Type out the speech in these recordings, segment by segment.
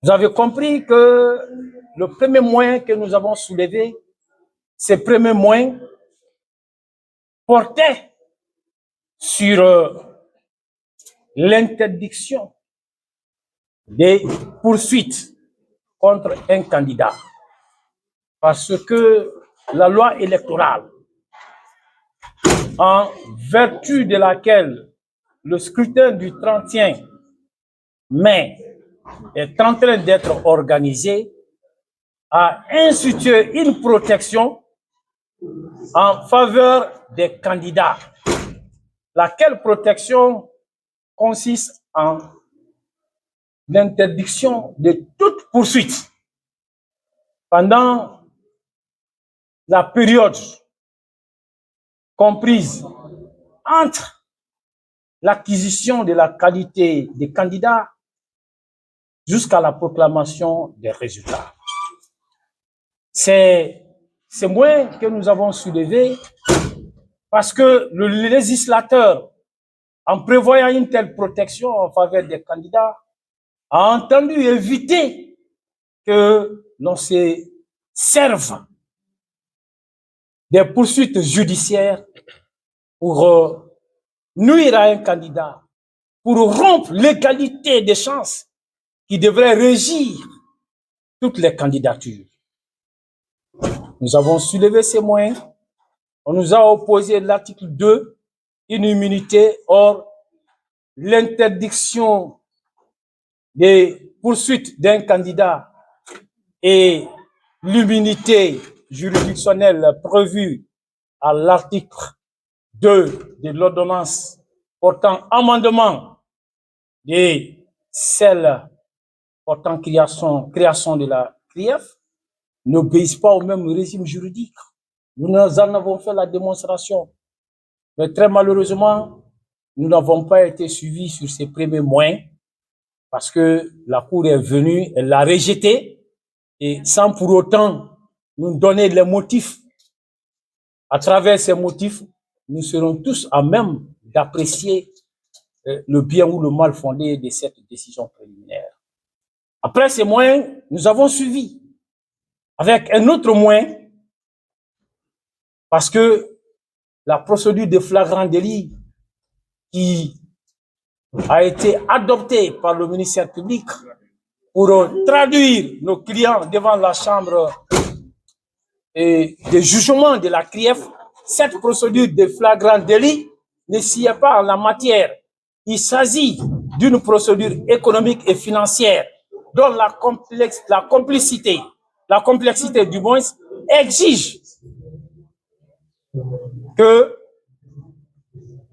Vous avez compris que le premier moyen que nous avons soulevé, ces premiers moyens portaient sur l'interdiction des poursuites contre un candidat. Parce que la loi électorale, en vertu de laquelle le scrutin du 31 mai est en train d'être organisé, a institué une protection en faveur des candidats. Laquelle protection consiste en l'interdiction de toute poursuite pendant la période comprise entre l'acquisition de la qualité des candidats jusqu'à la proclamation des résultats. C'est ces moyens que nous avons soulevés parce que le législateur, en prévoyant une telle protection en faveur des candidats, a entendu éviter que l'on se serve des poursuites judiciaires pour nuire à un candidat, pour rompre l'égalité des chances qui devrait régir toutes les candidatures. Nous avons soulevé ces moyens. On nous a opposé l'article 2, une immunité. Or, l'interdiction des poursuites d'un candidat et l'immunité juridictionnelle prévue à l'article 2 de l'ordonnance portant amendement et celle portant création de la CRIEF n'obéissent pas au même régime juridique. Nous en avons fait la démonstration. Mais très malheureusement, nous n'avons pas été suivis sur ces premiers moyens parce que la Cour est venue, elle l'a rejeté et sans pour autant nous donner les motifs. À travers ces motifs, nous serons tous à même d'apprécier le bien ou le mal fondé de cette décision préliminaire. Après ces moyens, nous avons suivi avec un autre moyen parce que la procédure de flagrant délit qui a été adoptée par le ministère public pour traduire nos clients devant la chambre de jugement de la CRIEF, cette procédure de flagrant délit ne s'y est pas en la matière. Il s'agit d'une procédure économique et financière dont la complexité du moins exige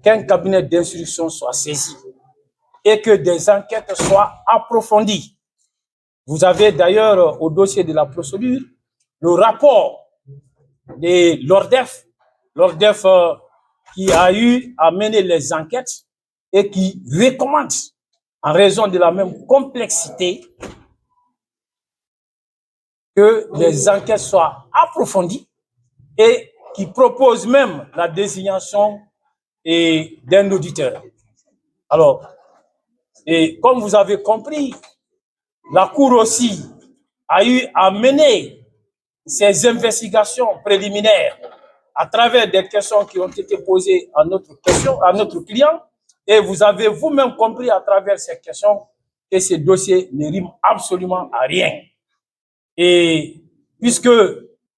qu'un cabinet d'instruction soit saisi et que des enquêtes soient approfondies. Vous avez d'ailleurs au dossier de la procédure le rapport de l'ORDEF qui a eu à mener les enquêtes et qui recommande, en raison de la même complexité, que les enquêtes soient approfondies et qui propose même la désignation d'un auditeur. Alors, et comme vous avez compris, la Cour aussi a eu à mener ces investigations préliminaires à travers des questions qui ont été posées à notre client, et vous avez vous-même compris à travers ces questions que ces dossiers ne riment absolument à rien. Et puisque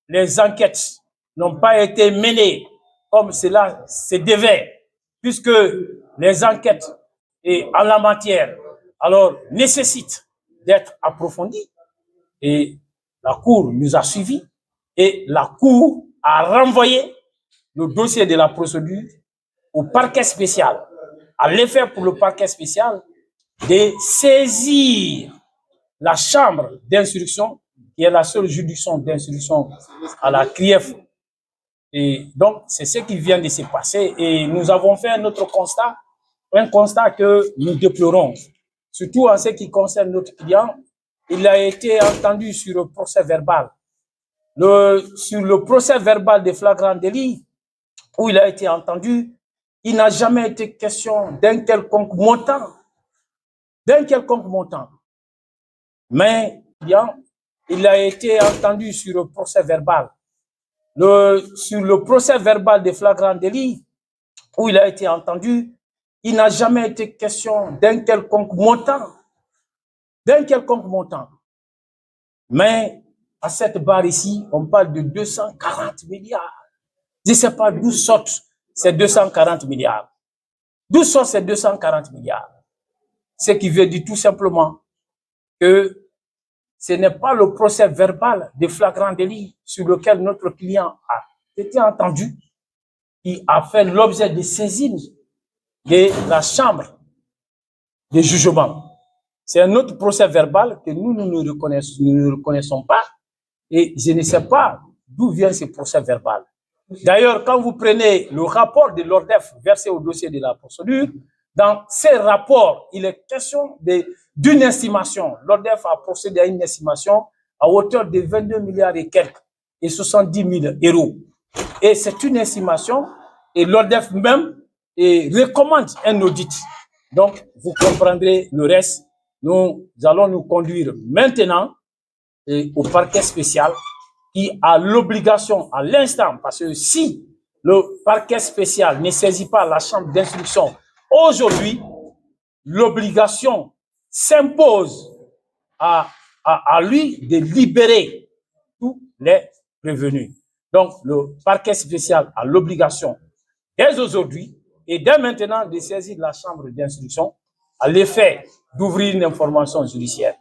les enquêtes n'ont pas été menées comme cela se devait, puisque les enquêtes en la matière alors nécessitent d'être approfondies, et la Cour nous a suivis et la Cour a renvoyé le dossier de la procédure au parquet spécial, à l'effet pour le parquet spécial de saisir la chambre d'instruction, qui est la seule juridiction d'instruction à la CRIEF. Et donc, c'est ce qui vient de se passer. Et nous avons fait un autre constat, un constat que nous déplorons, surtout en ce qui concerne notre client. Il a été entendu sur le procès verbal. Sur le procès verbal de flagrant délit, où il a été entendu, il n'a jamais été question d'un quelconque montant Mais il a été entendu sur le procès verbal. Sur le procès verbal de flagrant délit, où il a été entendu, il n'a jamais été question d'un quelconque montant. Mais à cette barre ici, on parle de 240 milliards. Je ne sais pas d'où sortent ces 240 milliards. D'où sortent ces 240 milliards? Ce qui veut dire tout simplement que ce n'est pas le procès verbal de flagrant délit sur lequel notre client a été entendu qui a fait l'objet de saisine de la chambre de jugement. C'est un autre procès verbal que nous ne reconnaissons pas et je ne sais pas d'où vient ce procès verbal. D'ailleurs, quand vous prenez le rapport de l'ORDEF versé au dossier de la procédure, dans ces rapports, il est question d'une estimation. L'ORDEF a procédé à une estimation à hauteur de 22 milliards et quelques et 70 000 euros. Et c'est une estimation et l'ORDEF même recommande un audit. Donc, vous comprendrez le reste. Nous allons nous conduire maintenant au parquet spécial qui a l'obligation à l'instant, parce que si le parquet spécial ne saisit pas la chambre d'instruction aujourd'hui, l'obligation s'impose à lui de libérer tous les prévenus. Donc, le parquet spécial a l'obligation dès aujourd'hui et dès maintenant de saisir la chambre d'instruction à l'effet d'ouvrir une information judiciaire.